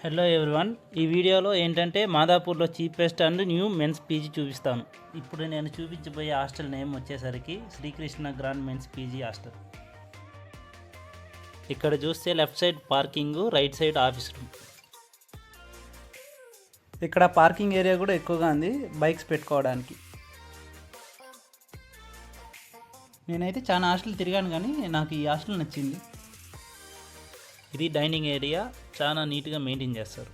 Hello everyone, ఈ వీడియోలో ఏంటంటే మాదాపూర్లో cheapest and new men's PG చూపిస్తాను. ఇప్పుడు నేను చూపించబోయే హాస్టల్ నేమ్ వచ్చేసరికి Srikrishna grand men's PG hostel. ఇక్కడ చూస్తే left side parking, right side office room. ఇక్కడ పార్కింగ్ ఏరియా కూడా ఎక్కువగా ఉంది బైక్స్ పెట్టుకోవడానికి. నేనైతే చాలా హాస్టల్ తిరిగాను కానీ నాకు ఈ హాస్టల్ నచ్చింది. ఇది డైనింగ్ ఏరియా, చాలా నీట్గా మెయింటైన్ చేస్తారు.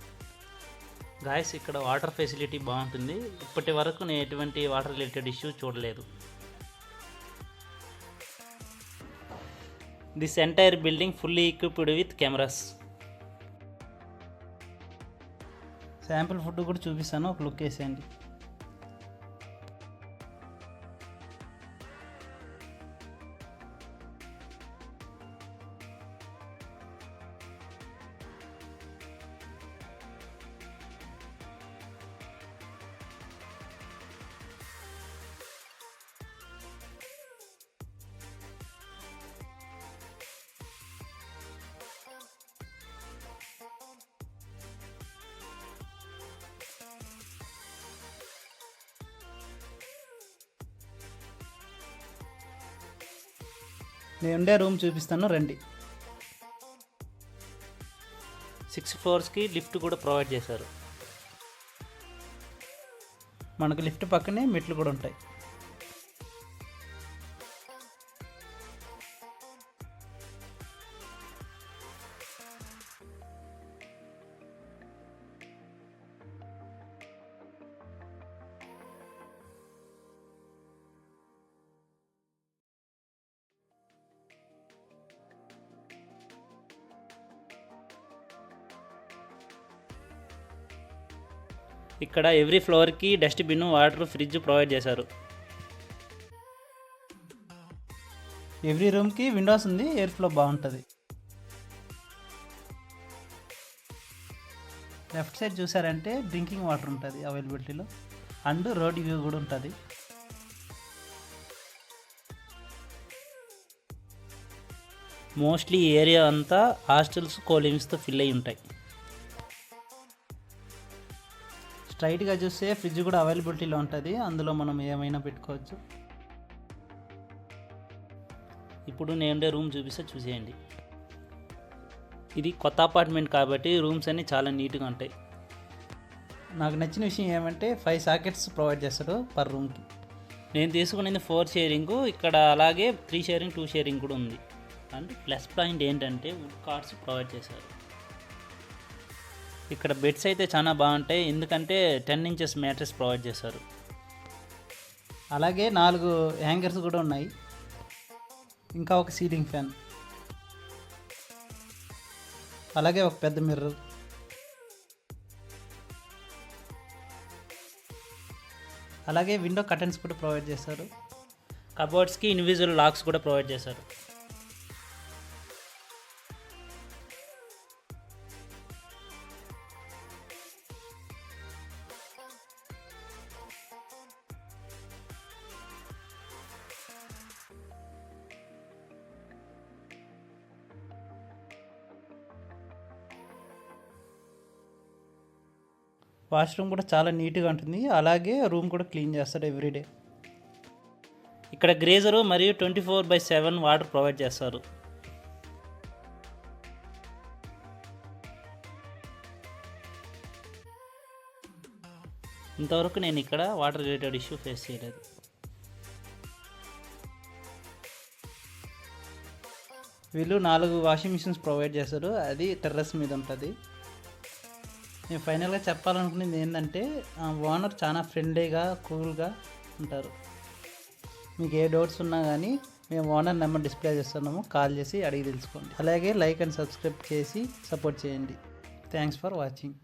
గాయస్, ఇక్కడ వాటర్ ఫెసిలిటీ బాగుంటుంది. ఇప్పటి వరకు నేను ఎటువంటి వాటర్ రిలేటెడ్ ఇష్యూ చూడలేదు. This entire building fully equipped with cameras. Sample food కూడా చూపిస్తాను, ఒక లుక్ వేసేయండి. నేను ఉండే రూమ్ చూపిస్తాను, రండి. 6 ఫ్లోర్స్కి లిఫ్ట్ కూడా ప్రొవైడ్ చేశారు. మనకు లిఫ్ట్ పక్కనే మెట్లు కూడా ఉంటాయి. ఇక్కడ ఎవ్రీ ఫ్లోర్కి డస్ట్బిన్, వాటర్, ఫ్రిడ్జ్ ప్రొవైడ్ చేశారు. ఎవ్రీ రూమ్కి విండోస్ ఉంది, ఎయిర్ ఫ్లో బాగుంటుంది. లెఫ్ట్ సైడ్ చూసారంటే డ్రింకింగ్ వాటర్ ఉంటుంది అవైలబిలిటీలో, అండ్ రోడ్ వ్యూ కూడా ఉంటుంది. మోస్ట్లీ ఈ ఏరియా అంతా హాస్టల్స్, కోలివింగ్స్తో ఫిల్ అయి ఉంటాయి. స్ట్రైట్గా చూస్తే ఫ్రిడ్జ్ కూడా అవైలబిలిటీలో ఉంటుంది, అందులో మనం ఏమైనా పెట్టుకోవచ్చు. ఇప్పుడు నేను రూమ్ చూపిస్తే చూసేయండి. ఇది కొత్త అపార్ట్మెంట్ కాబట్టి రూమ్స్ అన్నీ చాలా నీట్గా ఉంటాయి. నాకు నచ్చిన విషయం ఏమంటే 5 సాకెట్స్ ప్రొవైడ్ చేస్తారు పర్ రూమ్కి. నేను తీసుకునేది 4 షేరింగ్, ఇక్కడ అలాగే 3 షేరింగ్, 2 షేరింగ్ కూడా ఉంది. అండ్ ప్లస్ పాయింట్ ఏంటంటే వుడ్ కార్డ్స్ ప్రొవైడ్ చేశారు. ఇక్కడ బెడ్స్ అయితే చాలా బాగుంటాయి, ఎందుకంటే 10 ఇంచెస్ మ్యాట్రెస్ ప్రొవైడ్ చేశారు. అలాగే 4 హ్యాంగర్స్ కూడా ఉన్నాయి, ఇంకా ఒక సీలింగ్ ఫ్యాన్, అలాగే ఒక పెద్ద మిర్రర్. అలాగే విండో కర్టన్స్ కూడా ప్రొవైడ్ చేశారు. కబోర్డ్స్కి ఇండివిజువల్ లాక్స్ కూడా ప్రొవైడ్ చేశారు. వాష్రూమ్ కూడా చాలా నీట్గా ఉంటుంది, అలాగే రూమ్ కూడా క్లీన్ చేస్తారు ఎవ్రీడే. ఇక్కడ గ్రేజరు మరియు 24/7 వాటర్ ప్రొవైడ్ చేస్తారు. ఇంతవరకు నేను ఇక్కడ వాటర్ రిలేటెడ్ ఇష్యూ ఫేస్ చేయలేదు. వీళ్ళు 4 వాషింగ్ మిషన్స్ ప్రొవైడ్ చేస్తారు, అది టెర్రస్ మీద ఉంటుంది. నేను ఫైనల్గా చెప్పాలనుకునేది ఏంటంటే ఓనర్ చాలా ఫ్రెండ్లీగా, కూల్గా ఉంటారు. మీకు ఏ డౌట్స్ ఉన్నా కానీ మేము ఓనర్ నెంబర్ డిస్ప్లే చేస్తున్నాము, కాల్ చేసి అడిగి తెలుసుకోండి. అలాగే లైక్ అండ్ సబ్స్క్రైబ్ చేసి సపోర్ట్ చేయండి. Thanks for watching.